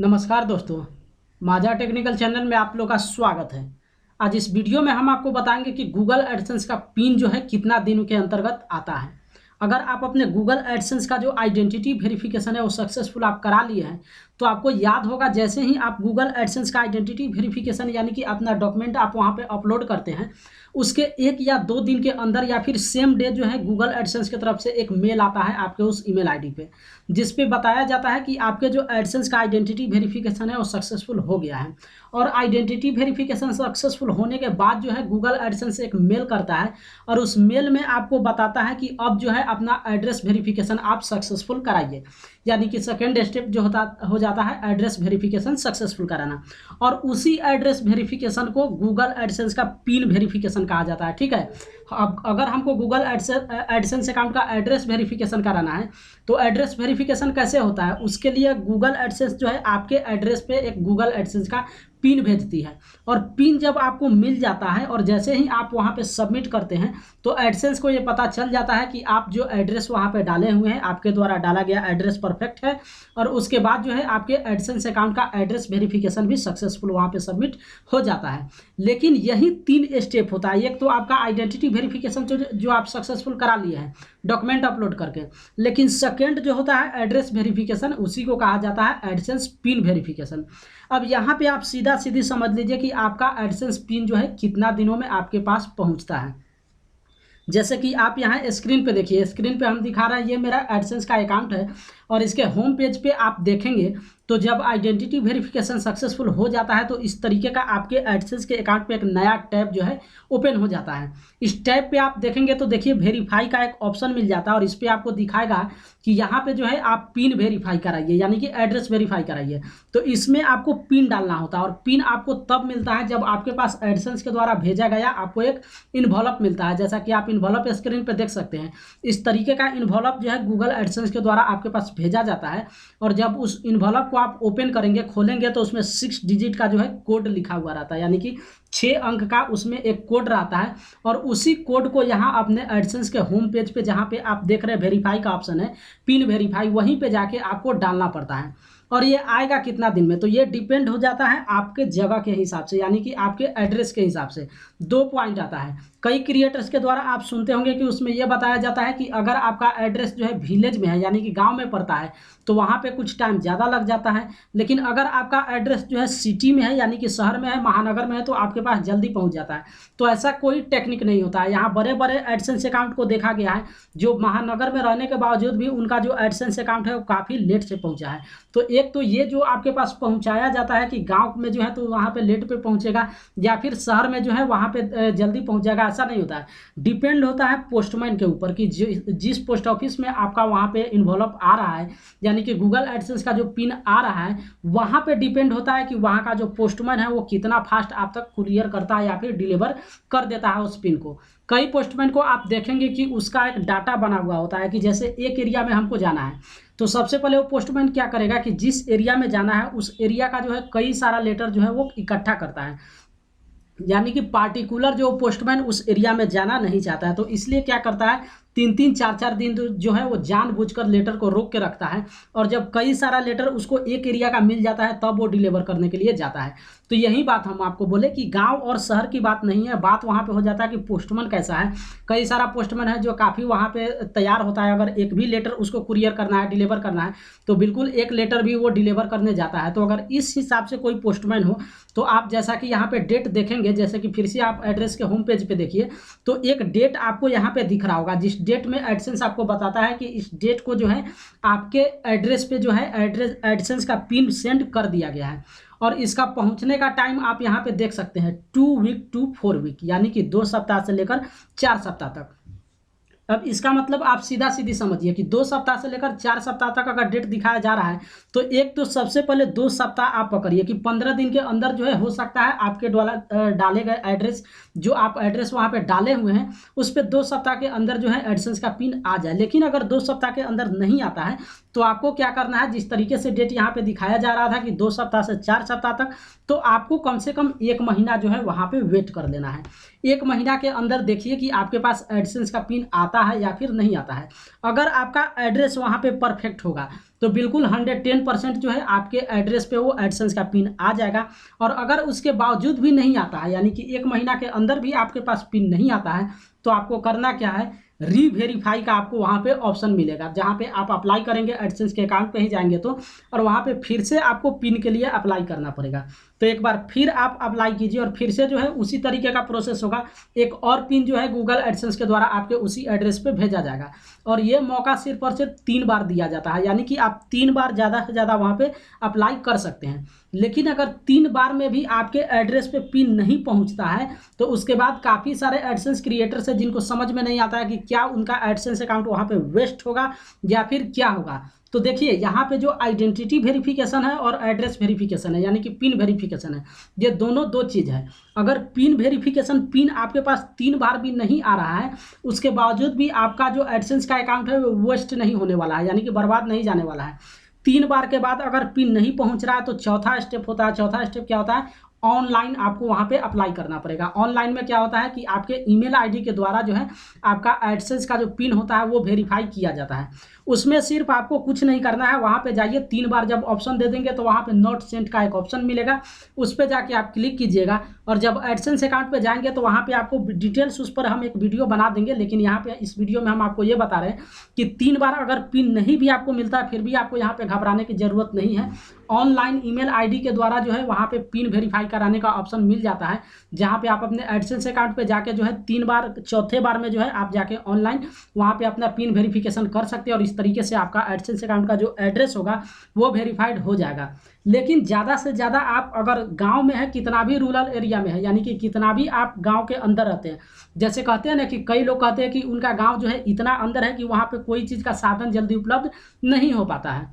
नमस्कार दोस्तों, माझा टेक्निकल चैनल में आप लोग का स्वागत है। आज इस वीडियो में हम आपको बताएंगे कि गूगल एडसेंस का पिन जो है कितना दिनों के अंतर्गत आता है। अगर आप अपने गूगल एडसेंस का जो आइडेंटिटी वेरिफिकेशन है वो सक्सेसफुल आप करा लिए हैं तो आपको याद होगा, जैसे ही आप गूगल एडसेंस का आइडेंटिटी वेरिफिकेशन यानी कि अपना डॉक्यूमेंट आप वहाँ पे अपलोड करते हैं, उसके 1 या 2 दिन के अंदर या फिर सेम डे जो है गूगल एडसेंस की तरफ से एक मेल आता है आपके उस ईमेल आईडी पे, जिस पे बताया जाता है कि आपके जो एडसेंस का आइडेंटिटी वेरिफिकेशन है वो सक्सेसफुल हो गया है। और आइडेंटिटी वेरिफिकेशन सक्सेसफुल होने के बाद जो है गूगल एडसेंस एक मेल करता है और उस मेल में आपको बताता है कि अब जो है अपना एड्रेस वेरिफिकेशन आप सक्सेसफुल कराइए, यानी कि सेकेंड स्टेप जो हो जाता है एड्रेस वेरिफिकेशन सक्सेसफुल कराना। और उसी एड्रेस वेरिफिकेशन को गूगल एडसेंस का पिन वेरिफिकेशन कहा जाता है। ठीक है, अब अगर हमको गूगल एडसेंस अकाउंट का एड्रेस वेरिफिकेशन कराना है तो एड्रेस वेरिफिकेशन कैसे होता है, उसके लिए गूगल एडसेंस जो है आपके एड्रेस पे एक गूगल एडसेंस का पिन भेजती है। और पिन जब आपको मिल जाता है और जैसे ही आप वहाँ पे सबमिट करते हैं तो एडसेंस को ये पता चल जाता है कि आप जो एड्रेस वहाँ पे डाले हुए हैं आपके द्वारा डाला गया एड्रेस परफेक्ट है। और उसके बाद जो है आपके एडसेंस अकाउंट का एड्रेस वेरिफिकेशन भी सक्सेसफुल वहाँ पे सबमिट हो जाता है। लेकिन यही 3 स्टेप होता है। एक तो आपका आइडेंटिटी वेरिफिकेशन जो आप सक्सेसफुल करा लिए हैं डॉक्यूमेंट अपलोड करके, लेकिन सेकेंड जो होता है एड्रेस वेरिफिकेशन, उसी को कहा जाता है एडसेंस पिन वेरिफिकेशन। अब यहाँ पे आप सीधी समझ लीजिए कि आपका एडसेंस पिन जो है कितना दिनों में आपके पास पहुँचता है। जैसे कि आप यहाँ स्क्रीन पे देखिए, स्क्रीन पे हम दिखा रहे हैं ये मेरा एडसेंस का अकाउंट है और इसके होम पेज पे आप देखेंगे तो जब आइडेंटिटी वेरिफिकेशन सक्सेसफुल हो जाता है तो इस तरीके का आपके एडसेंस के अकाउंट पे एक नया टैब जो है ओपन हो जाता है। इस टैब पे आप देखेंगे तो देखिए वेरीफाई का एक ऑप्शन मिल जाता है और इस पर आपको दिखाएगा कि यहाँ पे जो है आप पिन वेरीफाई कराइए, यानी कि एड्रेस वेरीफाई कराइए। तो इसमें आपको पिन डालना होता है और पिन आपको तब मिलता है जब आपके पास एडसेंस के द्वारा भेजा गया आपको एक इन्वॉल्व मिलता है। जैसा कि आप इन्वॉल्व स्क्रीन पर देख सकते हैं, इस तरीके का इन्वॉल्व जो है गूगल एडसेंस के द्वारा आपके पास भेजा जाता है। और जब उस इन्वॉल्व को आप ओपन करेंगे, खोलेंगे, तो उसमें 6 डिजिट का जो है कोड लिखा हुआ रहता है, यानी कि 6 अंक का उसमें एक कोड रहता है। और उसी कोड को यहाँ अपने एडसेंस के होम पेज पे जहाँ पे आप देख रहे हैं वेरीफाई का ऑप्शन है, पिन वेरीफाई, वहीं पे जाके आपको डालना पड़ता है। और ये आएगा कितना दिन में, तो ये डिपेंड हो जाता है आपके जगह के हिसाब से, यानी कि आपके एड्रेस के हिसाब से। 2 पॉइंट आता है। कई क्रिएटर्स के द्वारा आप सुनते होंगे कि उसमें यह बताया जाता है कि अगर आपका एड्रेस जो है विलेज में है, यानी कि गांव में पड़ता है, तो वहाँ पे कुछ टाइम ज़्यादा लग जाता है। लेकिन अगर आपका एड्रेस जो है सिटी में है, यानी कि शहर में है, महानगर में है, तो आपके पास जल्दी पहुँच जाता है। तो ऐसा कोई टेक्निक नहीं होता है। यहाँ बड़े बड़े एडसेंस अकाउंट को देखा गया है जो महानगर में रहने के बावजूद भी उनका जो एडसेंस अकाउंट है वो काफ़ी लेट से पहुँचा है। तो एक तो ये जो आपके पास पहुंचाया जाता है कि गांव में जो है तो वहाँ पे लेट पे पहुंचेगा, या फिर शहर में जो है वहाँ पे जल्दी पहुंच जाएगा, ऐसा नहीं होता है। डिपेंड होता है पोस्टमैन के ऊपर कि जिस पोस्ट ऑफिस में आपका वहाँ पे इन्वॉल्व आ रहा है, यानी कि गूगल एडसेंस का जो पिन आ रहा है, वहाँ पे डिपेंड होता है कि वहाँ का जो पोस्टमैन है वो कितना फास्ट आप तक कुरियर करता है या फिर डिलीवर कर देता है उस पिन को। कई पोस्टमैन को आप देखेंगे कि उसका एक डाटा बना हुआ होता है कि जैसे एक एरिया में हमको जाना है, तो सबसे पहले वो पोस्टमैन क्या करेगा कि जिस एरिया में जाना है उस एरिया का जो है कई सारा लेटर जो है वो इकट्ठा करता है, यानी कि पार्टिकुलर जो पोस्टमैन उस एरिया में जाना नहीं चाहता है, तो इसलिए क्या करता है 3-3 4-4 दिन जो है वो जानबूझकर लेटर को रोक के रखता है। और जब कई सारा लेटर उसको एक एरिया का मिल जाता है तब वो डिलीवर करने के लिए जाता है। तो यही बात हम आपको बोले कि गांव और शहर की बात नहीं है, बात वहाँ पे हो जाता है कि पोस्टमैन कैसा है। कई सारा पोस्टमैन है जो काफ़ी वहाँ पे तैयार होता है, अगर एक भी लेटर उसको कुरियर करना है, डिलीवर करना है, तो बिल्कुल एक लेटर भी वो डिलीवर करने जाता है। तो अगर इस हिसाब से कोई पोस्टमैन हो तो आप जैसा कि यहाँ पे डेट देखेंगे, जैसे कि फिर से आप एड्रेस के होम पेज पे देखिए तो एक डेट आपको यहाँ पे दिख रहा होगा, जिस डेट में एडसेंस आपको बताता है कि इस डेट को जो है आपके एड्रेस पे जो है एडसेंस का पिन सेंड कर दिया गया है। और इसका पहुंचने का टाइम आप यहाँ पे देख सकते हैं 2 वीक टू 4 वीक, यानी कि 2 सप्ताह से लेकर 4 सप्ताह तक। अब इसका मतलब आप सीधी समझिए कि 2 सप्ताह से लेकर 4 सप्ताह तक अगर डेट दिखाया जा रहा है तो एक तो सबसे पहले 2 सप्ताह आप पकड़िए कि 15 दिन के अंदर जो है हो सकता है आपके द्वारा डाले गए एड्रेस, जो आप एड्रेस वहाँ पे डाले हुए हैं उस पर 2 सप्ताह के अंदर जो है एडसेंस का पिन आ जाए। लेकिन अगर 2 सप्ताह के अंदर नहीं आता है तो आपको क्या करना है, जिस तरीके से डेट यहाँ पे दिखाया जा रहा था कि 2 सप्ताह से 4 सप्ताह तक, तो आपको कम से कम 1 महीना जो है वहाँ पे वेट कर लेना है। 1 महीना के अंदर देखिए कि आपके पास एडसेंस का पिन आता है या फिर नहीं आता है। अगर आपका एड्रेस वहाँ पे परफेक्ट होगा तो बिल्कुल 110% जो है आपके एड्रेस पे वो एडसेंस का पिन आ जाएगा। और अगर उसके बावजूद भी नहीं आता है, यानी कि 1 महीना के अंदर भी आपके पास पिन नहीं आता है, तो आपको करना क्या है, रीवेरीफाई का आपको वहाँ पे ऑप्शन मिलेगा, जहाँ पे आप अप्लाई करेंगे एडसेंस के अकाउंट पे ही जाएंगे तो, और वहाँ पे फिर से आपको पिन के लिए अप्लाई करना पड़ेगा। तो एक बार फिर आप अप्लाई कीजिए और फिर से जो है उसी तरीके का प्रोसेस होगा। एक और पिन जो है गूगल एडसेंस के द्वारा आपके उसी एड्रेस पे भेजा जाएगा, और ये मौका सिर्फ और सिर्फ 3 बार दिया जाता है, यानी कि आप 3 बार ज़्यादा से ज़्यादा वहाँ पे अप्लाई कर सकते हैं। लेकिन अगर 3 बार में भी आपके एड्रेस पे पिन नहीं पहुंचता है, तो उसके बाद काफ़ी सारे एडसेंस क्रिएटर्स हैं जिनको समझ में नहीं आता है कि क्या उनका एडसेंस अकाउंट वहाँ पे वेस्ट होगा या फिर क्या होगा। तो देखिए यहाँ पे जो आइडेंटिटी वेरिफिकेशन है और एड्रेस वेरिफिकेशन है, यानी कि पिन वेरिफिकेशन है, ये दोनों 2 चीज़ है। अगर पिन वेरिफिकेशन पिन आपके पास 3 बार भी नहीं आ रहा है, उसके बावजूद भी आपका जो एडसेंस का अकाउंट है वो वेस्ट नहीं होने वाला है, यानी कि बर्बाद नहीं जाने वाला है। 3 बार के बाद अगर पिन नहीं पहुंच रहा है तो चौथा स्टेप होता है। चौथा स्टेप क्या होता है, ऑनलाइन आपको वहाँ पे अप्लाई करना पड़ेगा। ऑनलाइन में क्या होता है कि आपके ईमेल आईडी के द्वारा जो है आपका एडसेंस का जो पिन होता है वो वेरीफाई किया जाता है। उसमें सिर्फ आपको कुछ नहीं करना है, वहाँ पे जाइए, 3 बार जब ऑप्शन दे देंगे तो वहाँ पे नॉट सेंट का एक ऑप्शन मिलेगा, उस पर जाके आप क्लिक कीजिएगा। और जब एडसेंस अकाउंट पे जाएंगे तो वहाँ पे आपको डिटेल्स, उस पर हम एक वीडियो बना देंगे, लेकिन यहाँ पे इस वीडियो में हम आपको ये बता रहे हैं कि 3 बार अगर पिन नहीं भी आपको मिलता है फिर भी आपको यहाँ पे घबराने की ज़रूरत नहीं है। ऑनलाइन ईमेल आईडी के द्वारा जो है वहाँ पे पिन वेरीफाई कराने का ऑप्शन मिल जाता है, जहाँ पे आप अपने एडसेंस अकाउंट पे जाके जो है 3 बार, चौथे बार में जो है आप जाके ऑनलाइन वहाँ पे अपना पिन वेरिफिकेशन कर सकते हैं, और इस तरीके से आपका एडसेंस अकाउंट का जो एड्रेस होगा वो वेरीफाइड हो जाएगा। लेकिन ज़्यादा से ज़्यादा आप अगर गांव में है, कितना भी रूरल एरिया में है, यानी कि कितना भी आप गांव के अंदर रहते हैं, जैसे कहते हैं ना कि कई लोग कहते हैं कि उनका गांव जो है इतना अंदर है कि वहाँ पे कोई चीज़ का साधन जल्दी उपलब्ध नहीं हो पाता है,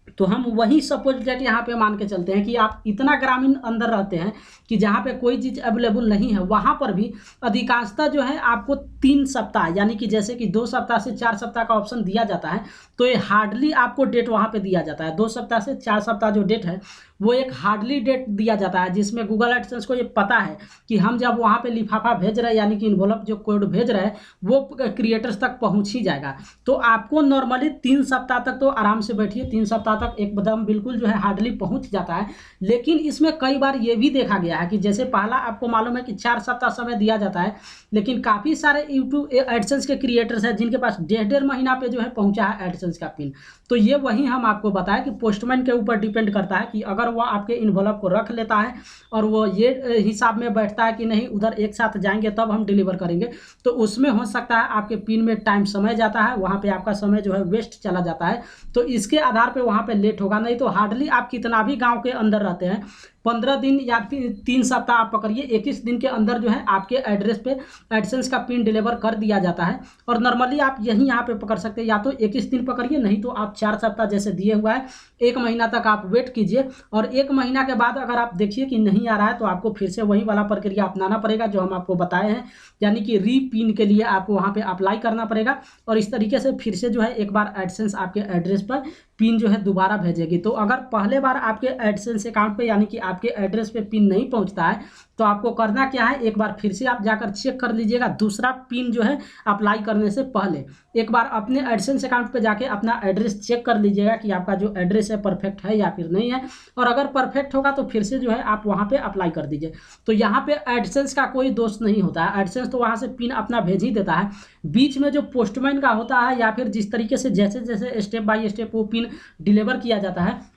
तो हम वही सपोज डेट यहाँ पे मान के चलते हैं कि आप इतना ग्रामीण अंदर रहते हैं कि जहाँ पे कोई चीज़ अवेलेबल नहीं है, वहाँ पर भी अधिकांशतः जो है आपको 3 सप्ताह, यानी कि जैसे कि 2 सप्ताह से 4 सप्ताह का ऑप्शन दिया जाता है, तो ये हार्डली आपको डेट वहाँ पे दिया जाता है। 2 सप्ताह से 4 सप्ताह जो डेट है वो एक हार्डली डेट दिया जाता है, जिसमें गूगल एडसेंस को ये पता है कि हम जब वहाँ पे लिफाफा भेज रहे हैं, यानी कि इन्वॉल्व जो कोड भेज रहे हैं वो क्रिएटर्स तक पहुँच ही जाएगा। तो आपको नॉर्मली 3 सप्ताह तक तो आराम से बैठिए, 3 सप्ताह तक एकदम बिल्कुल जो है हार्डली पहुँच जाता है। लेकिन इसमें कई बार ये भी देखा गया है कि जैसे पहला आपको मालूम है कि 4 सप्ताह समय दिया जाता है, लेकिन काफ़ी सारे यूट्यूब एडसेंस के क्रिएटर्स हैं जिनके पास 1.5 महीना पे जो है पहुँचा है एडसेंस का पिन। तो ये वही हम आपको बताया कि पोस्टमैन के ऊपर डिपेंड करता है कि अगर वो आपके इन्वॉल्व को रख लेता है और वो ये हिसाब में बैठता है कि नहीं उधर एक साथ जाएंगे तब हम डिलीवर करेंगे, तो उसमें हो सकता है आपके पिन में टाइम समय जाता है, वहाँ पे आपका समय जो है वेस्ट चला जाता है, तो इसके आधार पे वहाँ पे लेट होगा। नहीं तो हार्डली आप कितना भी गांव के अंदर रहते हैं, 15 दिन या 3 सप्ताह आप पकड़िए, 21 दिन के अंदर जो है आपके एड्रेस पे एडसेंस का पिन डिलीवर कर दिया जाता है। और नॉर्मली आप यहीं यहाँ पे पकड़ सकते हैं, या तो 21 दिन पकड़िए, नहीं तो आप 4 सप्ताह जैसे दिए हुआ है 1 महीना तक आप वेट कीजिए। और 1 महीना के बाद अगर आप देखिए कि नहीं आ रहा है तो आपको फिर से वही वाला प्रक्रिया अपनाना पड़ेगा जो हम आपको बताए हैं, यानी कि री पिन के लिए आपको वहाँ पे अप्लाई करना पड़ेगा, और इस तरीके से फिर से जो है एक बार एडसेंस आपके एड्रेस पर पिन जो है दोबारा भेजेगी। तो अगर पहले बार आपके एडसेंस अकाउंट पे यानी कि आपके एड्रेस पे पिन नहीं पहुंचता है तो आपको करना क्या है, एक बार फिर से आप जाकर चेक कर लीजिएगा दूसरा पिन जो है अप्लाई करने से पहले। एक बार अपने एडसेंस अकाउंट पे जाके अपना एड्रेस चेक कर लीजिएगा कि आपका जो एड्रेस है परफेक्ट है या फिर नहीं है, और अगर परफेक्ट होगा तो फिर से जो है आप वहाँ पे अप्लाई कर दीजिए। तो यहाँ पे एडसेंस का कोई दोष नहीं होता है, एडसेंस तो वहाँ से पिन अपना भेज ही देता है। बीच में जो पोस्टमैन का होता है या फिर जिस तरीके से जैसे जैसे स्टेप बाय स्टेप वो पिन डिलीवर किया जाता है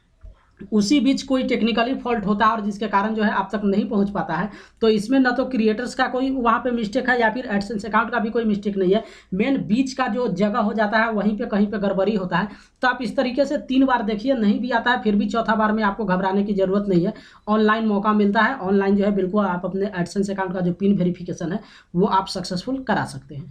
उसी बीच कोई टेक्निकली फॉल्ट होता है और जिसके कारण जो है आप तक नहीं पहुंच पाता है। तो इसमें न तो क्रिएटर्स का कोई वहाँ पे मिस्टेक है या फिर एडसेंस अकाउंट का भी कोई मिस्टेक नहीं है, मेन बीच का जो जगह हो जाता है वहीं पे कहीं पे गड़बड़ी होता है। तो आप इस तरीके से 3 बार देखिए, नहीं भी आता है फिर भी चौथा बार में आपको घबराने की ज़रूरत नहीं है। ऑनलाइन मौका मिलता है, ऑनलाइन जो है बिल्कुल आप अपने एडसेंस अकाउंट का जो पिन वेरिफिकेशन है वो आप सक्सेसफुल करा सकते हैं।